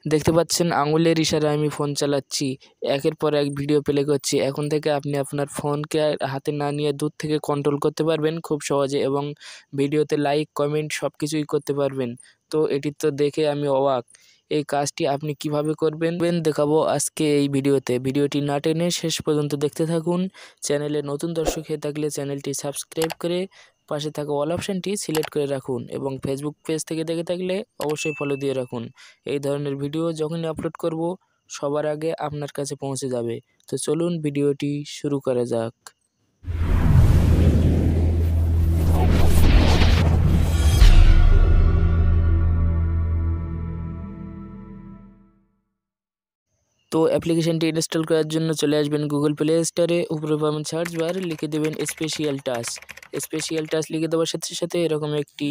দেখতে পাচ্ছেন আঙুলের ইশারায় আমি ফোন চালাচ্ছি, একের পর এক ভিডিও প্লে করছি। এখন থেকে আপনি আপনার ফোনকে হাতে না নিয়ে দূর থেকে কন্ট্রোল করতে পারবেন খুব সহজে এবং ভিডিওতে লাইক, কমেন্ট সবকিছুই করতে পারবেন। তো এটি তো দেখে আমি অবাক। এই কাজটি আপনি কিভাবে করবেন দেখাবো আজকে এই ভিডিওতে। ভিডিওটি না টেনে শেষ পর্যন্ত দেখতে থাকুন। চ্যানেলে নতুন দর্শক হয়ে থাকলে চ্যানেলটি সাবস্ক্রাইব করে পাশে থাকা অল অপশানটি সিলেক্ট করে রাখুন এবং ফেসবুক পেজ থেকে দেখে থাকলে অবশ্যই ফলো দিয়ে রাখুন। এই ধরনের ভিডিও যখনই আপলোড করব সবার আগে আপনার কাছে পৌঁছে যাবে। তো চলুন ভিডিওটি শুরু করা যাক। তো অ্যাপ্লিকেশনটি ইনস্টল করার জন্য চলে আসবেন গুগল প্লে স্টোরে। উপরে পাবেন সার্চ বার, লিখে দেবেন স্পেশাল টাচ। স্পেশাল টাচ লিখে দেওয়ার সাথে সাথে এরকম একটি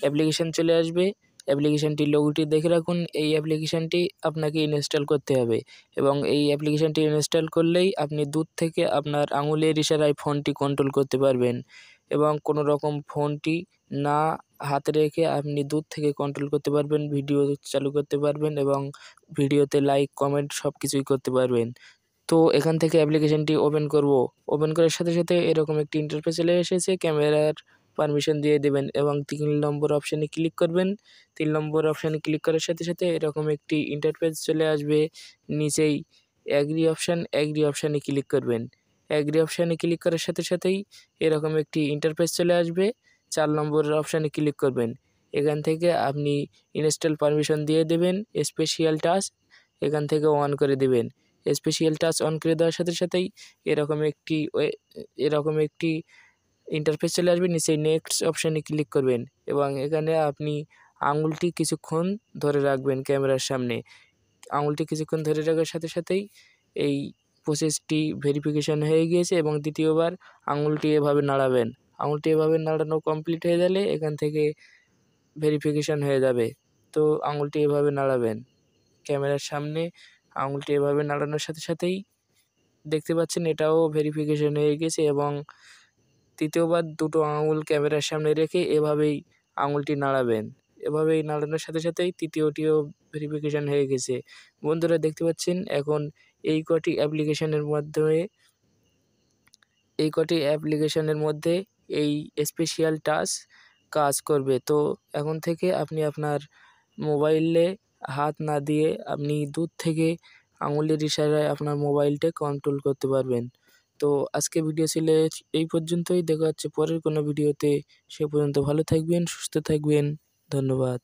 অ্যাপ্লিকেশন চলে আসবে। অ্যাপ্লিকেশনটির লোগোটি দেখে রাখুন। এই অ্যাপ্লিকেশনটি আপনাকে ইনস্টল করতে হবে এবং এই অ্যাপ্লিকেশনটি ইনস্টল করলেই আপনি দূর থেকে আপনার আঙুলের ইশারায় ফোনটি কন্ট্রোল করতে পারবেন এবং কোনো রকম ফোনটি না হাতে রেখে আপনি দূর থেকে কন্ট্রোল করতে পারবেন, ভিডিও চালু করতে পারবেন এবং ভিডিওতে লাইক, কমেন্ট সব কিছুই করতে পারবেন। তো এখান থেকে অ্যাপ্লিকেশনটি ওপেন করব। ওপেন করার সাথে সাথে এরকম একটি ইন্টারফেস চলে এসেছে। ক্যামেরার পারমিশন দিয়ে দেবেন এবং 3 নম্বর অপশানে ক্লিক করবেন। 3 নম্বর অপশানে ক্লিক করার সাথে সাথে এরকম একটি ইন্টারফেস চলে আসবে। নিচেই অ্যাগ্রি অপশানে ক্লিক করবেন। অ্যাগ্রি অপশানে ক্লিক করার সাথে সাথেই এরকম একটি ইন্টারফেস চলে আসবে। 4 নম্বরের অপশানে ক্লিক করবেন। এখান থেকে আপনি ইনস্টল পারমিশন দিয়ে দেবেন স্পেশাল টাচ, এখান থেকে অন করে দেবেন। স্পেশাল টাচ অন করে দেওয়ার সাথে সাথেই এরকম একটি ইন্টারফেস চলে আসবে। নিচে নেক্সট অপশানে ক্লিক করবেন এবং এখানে আপনি আঙুলটি কিছুক্ষণ ধরে রাখবেন ক্যামেরার সামনে। আঙুলটি কিছুক্ষণ ধরে রাখার সাথে সাথেই এই প্রসেসটি ভেরিফিকেশন হয়ে গিয়েছে এবং দ্বিতীয়বার আঙুলটি এভাবে নাড়াবেন। আঙুলটি এভাবে নাড়ানো কমপ্লিট হয়ে গেলে এখান থেকে ভেরিফিকেশন হয়ে যাবে। তো আঙুলটি এভাবে নাড়াবেন ক্যামেরার সামনে। আঙুলটি এভাবে নাড়ানোর সাথে সাথেই দেখতে পাচ্ছেন এটাও ভেরিফিকেশন হয়ে গেছে এবং তৃতীয়বার দুটো আঙুল ক্যামেরার সামনে রেখে এভাবেই আঙুলটি নাড়াবেন। এভাবেই নাড়ানোর সাথে সাথেই তৃতীয়টিও ভেরিফিকেশন হয়ে গেছে। বন্ধুরা দেখতে পাচ্ছেন এখন এই কটি অ্যাপ্লিকেশনের মধ্যে এই স্পেশাল টাচ কাজ করবে। তো এখন থেকে আপনি আপনার মোবাইলে হাত না দিয়ে আপনি দূর থেকে আঙুলের ইশারায় আপনার মোবাইলটা কন্ট্রোল করতে পারবেন। তো আজকে ভিডিও ছিল এই পর্যন্তই। দেখা হচ্ছে পরের কোনো ভিডিওতে। সে পর্যন্ত ভালো থাকবেন, সুস্থ থাকবেন। ধন্যবাদ।